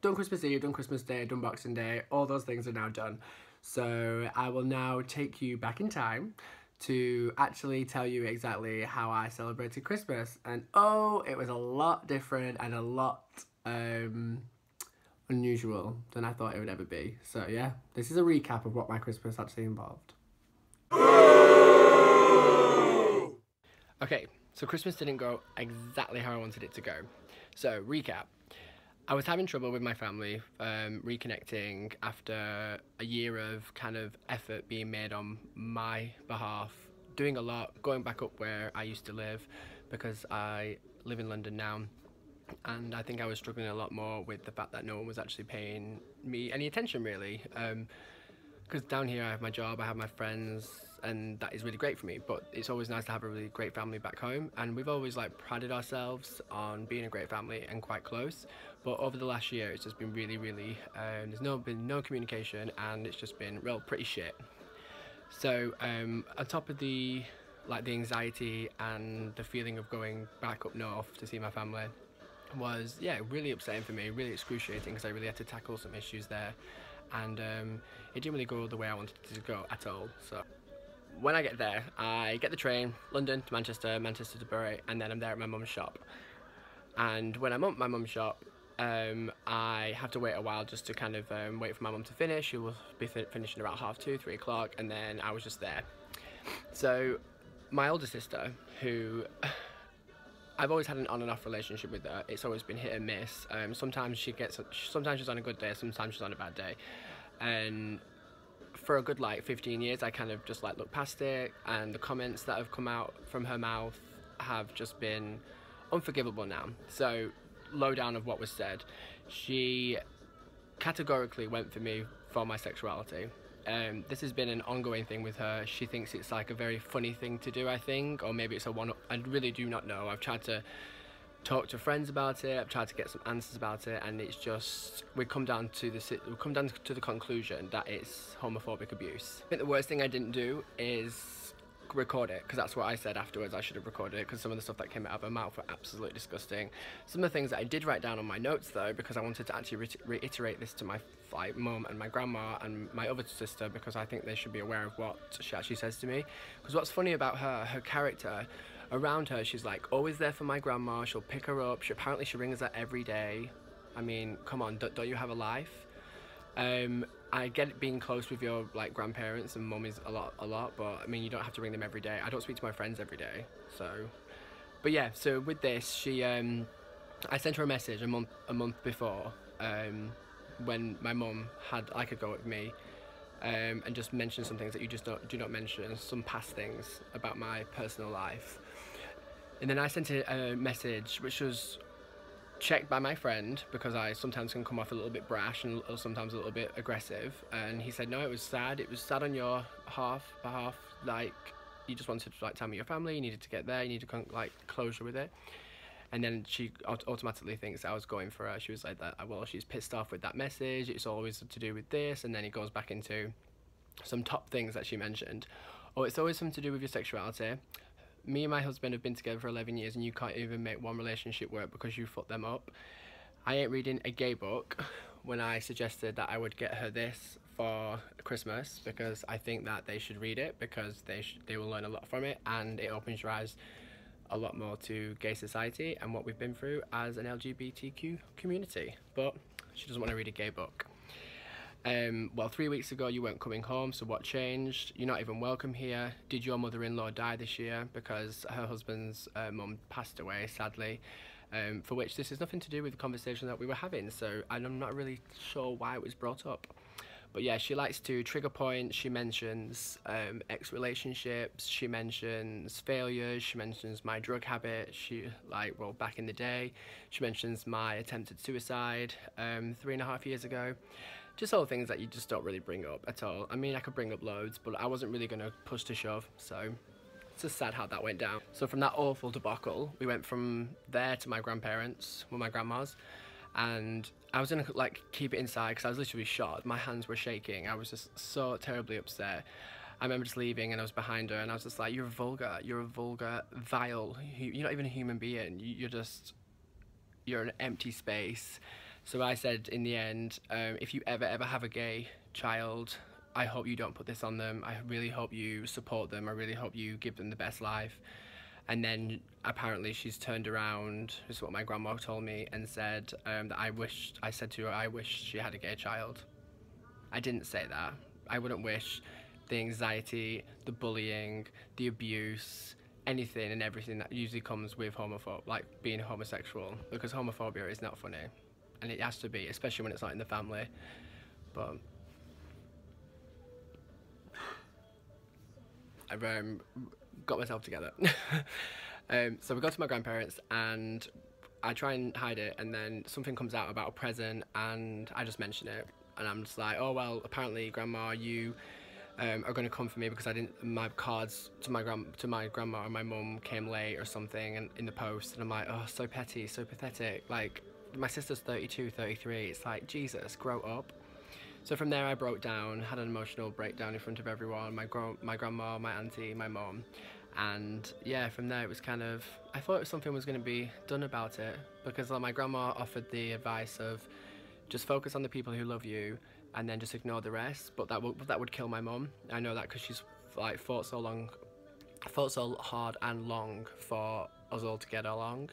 done Christmas Eve, done Christmas Day, done Boxing Day. All those things are now done. So I will now take you back in time to actually tell you exactly how I celebrated Christmas. And oh, it was a lot different and a lot unusual than I thought it would ever be. So yeah, this is a recap of what my Christmas actually involved. Okay, so Christmas didn't go exactly how I wanted it to go. So recap. I was having trouble with my family, reconnecting after a year of kind of effort being made on my behalf, doing a lot, going back up where I used to live because I live in London now, and I think I was struggling a lot more with the fact that no one was actually paying me any attention really, because down here I have my job, I have my friends, and that is really great for me, but it's always nice to have a really great family back home, and we've always like prided ourselves on being a great family and quite close. But over the last year, it's just been really, there's been no communication, and it's just been pretty shit. So on top of the anxiety and the feeling of going back up north to see my family was, yeah, really upsetting for me, really excruciating, because I really had to tackle some issues there, and it didn't really go the way I wanted it to go at all. So when I get there, I get the train, London to Manchester, Manchester to Bury, and then I'm there at my mum's shop. And when I'm at my mum's shop, I have to wait a while just to kind of wait for my mum to finish. She will be finishing about 2:30, 3 o'clock, and then I was just there. So my older sister, who I've always had an on and off relationship with her, it's always been hit and miss. Sometimes she's on a good day, sometimes she's on a bad day, and for a good 15 years I kind of just look past it, and the comments that have come out from her mouth have just been unforgivable now. So lowdown of what was said, she categorically went for me for my sexuality. This has been an ongoing thing with her. She thinks it's a very funny thing to do, I think, or maybe it's a one-up. I really do not know. I've tried to talk to friends about it, I've tried to get some answers about it, and it's just we come down to the conclusion that it's homophobic abuse. I think the worst thing I didn't do is record it, because that's what I said afterwards. I should have recorded it, because some of the stuff that came out of her mouth were absolutely disgusting. Some of the things that I did write down on my notes though, because I wanted to actually reiterate this to my mum and my grandma and my other sister, because I think they should be aware of what she actually says to me. Because what's funny about her character, around her, she's always there for my grandma, she'll pick her up, apparently she rings her every day. I mean, come on, don't you have a life? I get it being close with your grandparents and mum is a lot, but I mean, you don't have to ring them every day. I don't speak to my friends every day, so. But yeah, so with this, she, I sent her a message a month before, when my mum had a go at me, and just mentioned some things that you just do not mention, some past things about my personal life. And then I sent a message which was checked by my friend, because I sometimes can come off a little bit brash and sometimes a little bit aggressive, and he said no, it was sad on your behalf, you just wanted to tell me your family, you needed to get there, you needed to closure with it. And then she automatically thinks I was going for her. She was like that, well, she's pissed off with that message, it's always to do with this, and then he goes back into some top things that she mentioned. Oh, it's always something to do with your sexuality. Me and my husband have been together for 11 years and you can't even make one relationship work because you fucked them up. I ain't reading a gay book when I suggested that I would get her this for Christmas, because I think that they should read it, because they will learn a lot from it, and it opens your eyes a lot more to gay society and what we've been through as an LGBTQ community. But she doesn't want to read a gay book. Well, 3 weeks ago you weren't coming home, so what changed? You're not even welcome here. Did your mother-in-law die this year? Because her husband's mum passed away, sadly, for which this has nothing to do with the conversation that we were having, so I'm not really sure why it was brought up. But yeah, she likes to trigger point. She mentions ex-relationships, she mentions failures, she mentions my drug habit, well, back in the day. She mentions my attempted suicide 3.5 years ago. Just all things that you just don't really bring up at all. I mean, I could bring up loads, but I wasn't really going to push to shove, so it's just sad how that went down. So from that awful debacle, we went from there to my grandparents, well, my grandma's, and I was gonna keep it inside because I was literally shocked. My hands were shaking. I was just so terribly upset. I remember just leaving and I was behind her and I was just like, you're a vulgar, vile, you're not even a human being. You're an empty space. So I said in the end, if you ever have a gay child, I hope you don't put this on them. I really hope you support them. I really hope you give them the best life. And then apparently she's turned around, this is what my grandma told me, and said that I said to her, I wish she had a gay child. I didn't say that. I wouldn't wish the anxiety, the bullying, the abuse, anything and everything that usually comes with like being homosexual, because homophobia is not funny, and it has to be, especially when it's not in the family. But I've got myself together. So we go to my grandparents and I try and hide it, and then something comes out about a present and I just mention it, and I'm just like, oh well, apparently grandma, you are going to come for me because my cards to my grandma and my mum came late or something, and in the post, and I'm like, oh, so petty, so pathetic. Like, my sister's 32, 33, it's like, Jesus, grow up. So from there I broke down, had an emotional breakdown in front of everyone, my grandma, my auntie, my mum, and yeah, from there it was kind of, I thought something was going to be done about it, because my grandma offered the advice of just focus on the people who love you and then just ignore the rest, but that would kill my mum. I know that because she's like fought so hard and long for us all to get along.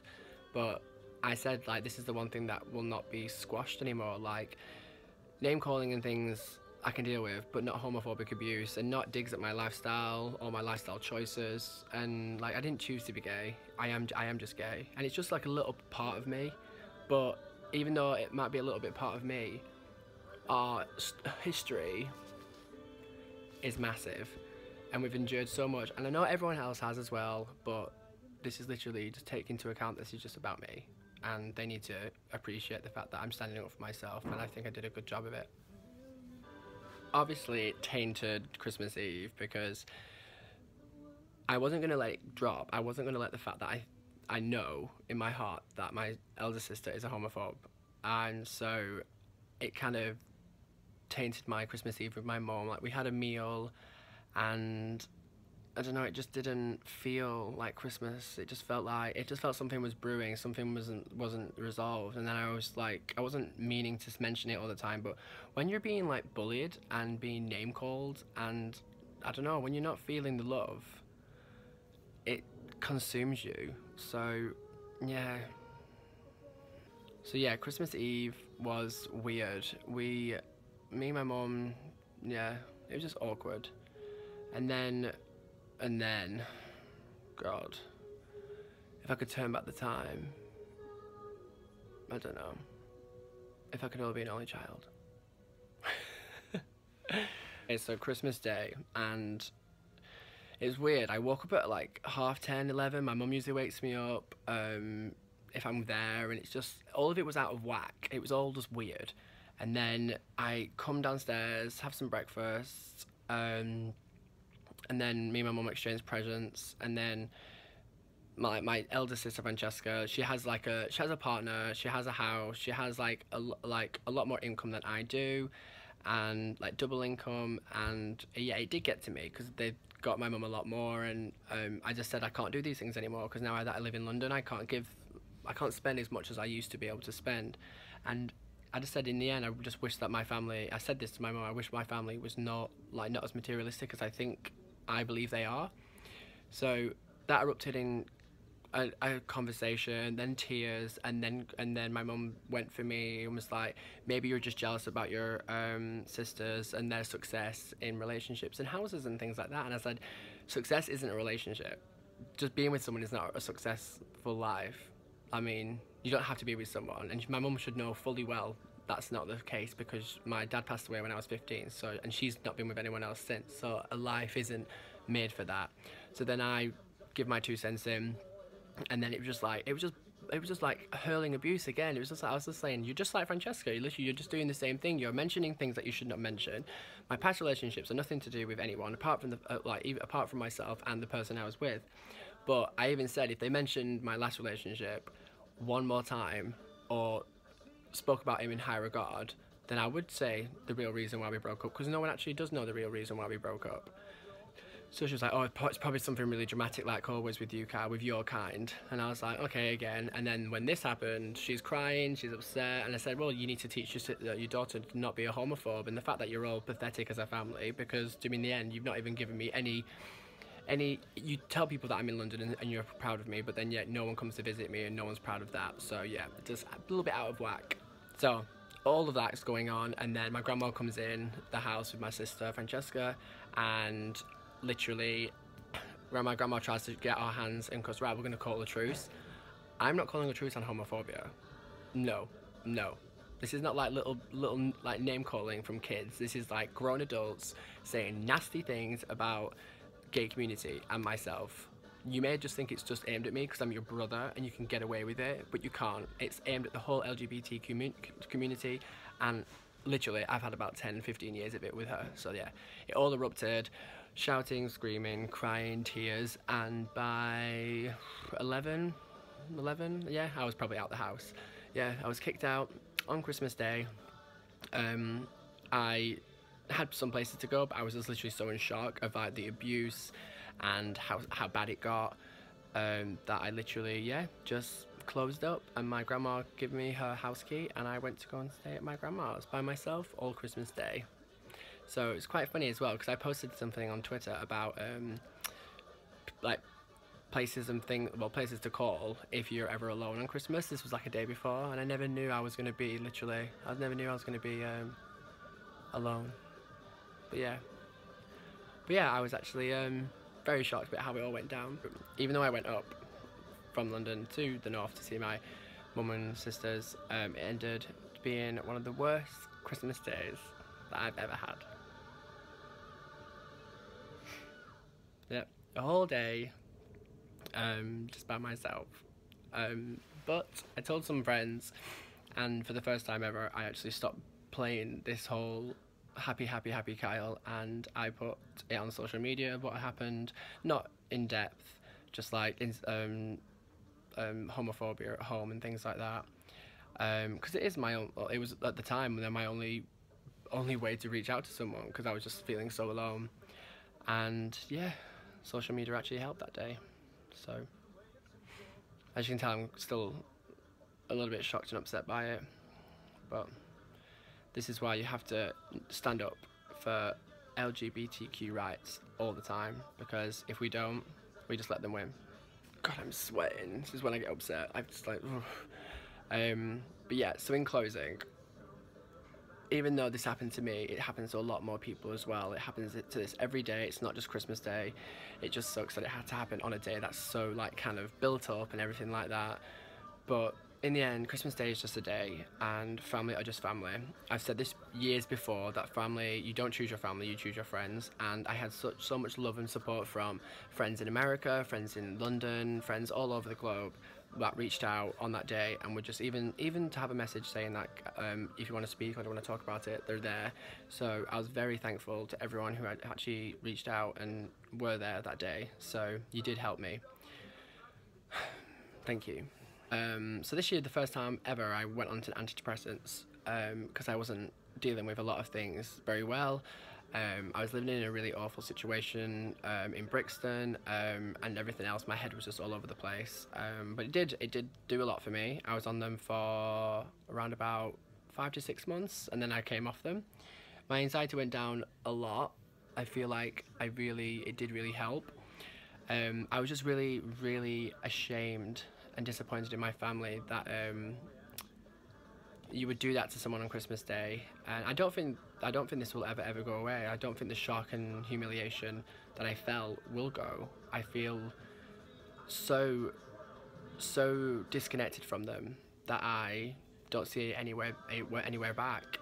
But I said, like, this is the one thing that will not be squashed anymore. Like, name calling and things I can deal with, but not homophobic abuse and not digs at my lifestyle or my lifestyle choices. And like, I didn't choose to be gay. I am just gay, and it's just like a little part of me. But even though it might be a little bit part of me, our history is massive, and we've endured so much, and I know everyone else has as well, but this is literally, just take into account, this is just about me, and they need to appreciate the fact that I'm standing up for myself, and I think I did a good job of it. Obviously it tainted Christmas Eve, because I wasn't going to let it drop. I wasn't going to let the fact that I know in my heart that my elder sister is a homophobe, and so it kind of tainted my Christmas Eve with my mom. Like, we had a meal and I don't know, it just didn't feel like Christmas. It just felt something was brewing, something wasn't resolved. And then I was like, I wasn't meaning to mention it all the time, but when you're being like bullied and being name called, and I don't know, when you're not feeling the love, it consumes you. So yeah, Christmas Eve was weird. Me and my mom, yeah, it was just awkward. And then, God, if I could turn back the time, I don't know, if I could only be an only child. Okay, so Christmas Day, and it was weird. I woke up at like 10:30, 11. My mum usually wakes me up if I'm there, and it's just, all of it was out of whack. It was all just weird. And then I come downstairs, have some breakfast, and then me and my mum exchange presents, and then my elder sister Francesca, she has a partner, she has a house, she has like a lot more income than I do, and like double income, and yeah, it did get to me because they got my mum a lot more, and I just said I can't do these things anymore, because now that I live in London, I can't spend as much as I used to be able to spend. And I just said, in the end, I just wish that my family, I said this to my mum, I wish my family was not as materialistic as I believe they are. So that erupted in a conversation, then tears, and then my mum went for me and was like, maybe you're just jealous about your sisters and their success in relationships and houses and things like that. And I said, success isn't a relationship. Just being with someone is not a successful life. I mean, you don't have to be with someone, and my mum should know fully well that's not the case, because my dad passed away when I was 15, and she's not been with anyone else since, so a life isn't made for that. So then I give my 2 cents in, and then it was just like hurling abuse again. It was just like, I was just saying, you're just like Francesca, you're just doing the same thing, you're mentioning things that you should not mention. My past relationships are nothing to do with anyone apart from apart from myself and the person I was with. But I even said, if they mentioned my last relationship one more time, or spoke about him in high regard, then I would say the real reason why we broke up, because no one actually does know the real reason why we broke up. So she was like, oh, it's probably something really dramatic, like always with you, Car, with your kind. And I was like, okay, again. And then when this happened, she's crying, she's upset. And I said, well, you need to teach your daughter to not be a homophobe. And the fact that you're all pathetic as a family, because in the end, you've not even given me any, you tell people that I'm in London and you're proud of me, but then yet no one comes to visit me and no one's proud of that. So yeah, just a little bit out of whack. So all of that is going on. And then my grandma comes in the house with my sister, Francesca, and literally, when my grandma tries to get our hands and goes, right, we're going to call a truce. I'm not calling a truce on homophobia. No. This is not like little like name calling from kids. This is like grown adults saying nasty things about gay community and myself. You may just think it's just aimed at me because I'm your brother and you can get away with it, but you can't. It's aimed at the whole LGBT community, and literally I've had about 10-15 years of it with her. So yeah, it all erupted. Shouting, screaming, crying, tears, and by 11, yeah, I was probably out the house. Yeah, I was kicked out on Christmas Day. I had some places to go, but I was just literally so in shock of like the abuse and how bad it got, that I literally, yeah, just closed up, and my grandma gave me her house key and I went to go and stay at my grandma's by myself all Christmas Day. So it's quite funny as well, because I posted something on Twitter about like places to call if you're ever alone on Christmas. This was like a day before, and I never knew I was going to be alone. But yeah, I was actually very shocked about how it all went down. Even though I went up from London to the north to see my mum and sisters, it ended up being one of the worst Christmas days that I've ever had. Yep, a whole day, just by myself. But I told some friends, and for the first time ever, I actually stopped playing this whole happy Kyle, and I put it on social media what happened, not in depth, just like in homophobia at home and things like that. Because it is my own. It was at the time my only way to reach out to someone, because I was just feeling so alone. And yeah, social media actually helped that day. So as you can tell, I'm still a little bit shocked and upset by it, but this is why you have to stand up for LGBTQ rights all the time, because if we don't, we just let them win. God, I'm sweating. This is when I get upset. I'm just like, but yeah, so in closing, even though this happened to me, it happens to a lot more people as well. It happens to this every day. It's not just Christmas Day. It just sucks that it had to happen on a day that's so like kind of built up and everything like that. But in the end, Christmas Day is just a day, and family are just family. I've said this years before, that family, you don't choose your family, you choose your friends. And I had so much love and support from friends in America, friends in London, friends all over the globe that reached out on that day and would just even to have a message saying that if you want to speak or want to talk about it, they're there. So I was very thankful to everyone who had actually reached out and were there that day. So you did help me. Thank you. So this year, the first time ever, I went on to antidepressants because I wasn't dealing with a lot of things very well. I was living in a really awful situation in Brixton, and everything else. My head was just all over the place. But it did do a lot for me. I was on them for around about 5 to 6 months, and then I came off them. My anxiety went down a lot. I feel like it did really help. I was just really, really ashamed and disappointed in my family that you would do that to someone on Christmas Day, and I don't think this will ever go away. I don't think the shock and humiliation that I felt will go. I feel so disconnected from them that I don't see anywhere back.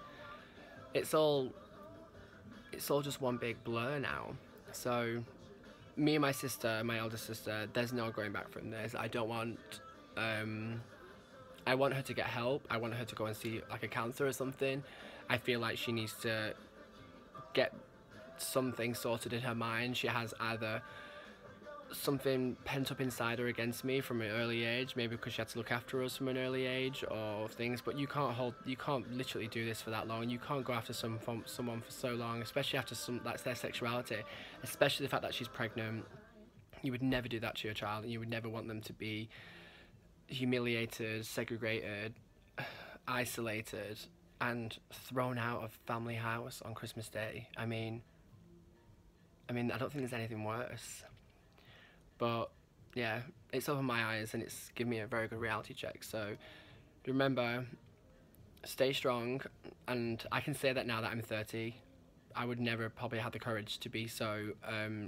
It's all just one big blur now. So me and my sister, my elder sister, there's no going back from this. I want her to get help. I want her to go and see like a counsellor or something. I feel like she needs to get something sorted in her mind. She has either something pent up inside her against me from an early age, maybe because she had to look after us from an early age or things. But you can't literally do this for that long. You can't go after someone for so long, especially after that's their sexuality, especially the fact that she's pregnant. You would never do that to your child, and you would never want them to be humiliated, segregated, isolated, and thrown out of family house on Christmas Day. I mean, I don't think there's anything worse. But yeah, it's opened my eyes and it's given me a very good reality check. So remember, stay strong. And I can say that now that I'm 30. I would never probably have the courage to be so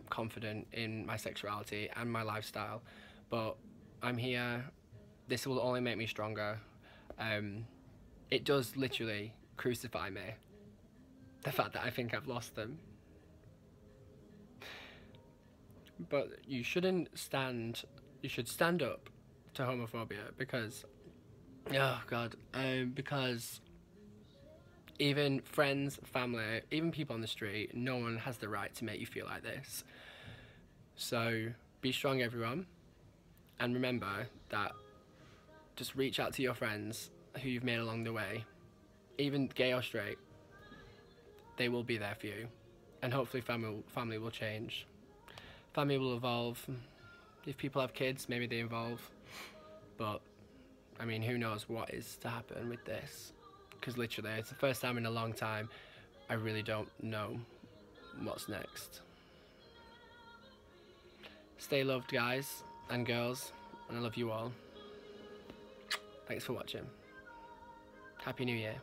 confident in my sexuality and my lifestyle. But I'm here. This will only make me stronger. It does literally crucify me, the fact that I think I've lost them. But you should stand up to homophobia, because, oh God, because even friends, family, even people on the street, no one has the right to make you feel like this. So be strong, everyone, and remember that just reach out to your friends who you've made along the way, even gay or straight. They will be there for you, and hopefully family will change. Family will evolve. If people have kids, maybe they evolve. But, I mean, who knows what is to happen with this? Because literally, it's the first time in a long time I really don't know what's next. Stay loved, guys and girls, and I love you all. Thanks for watching. Happy New Year.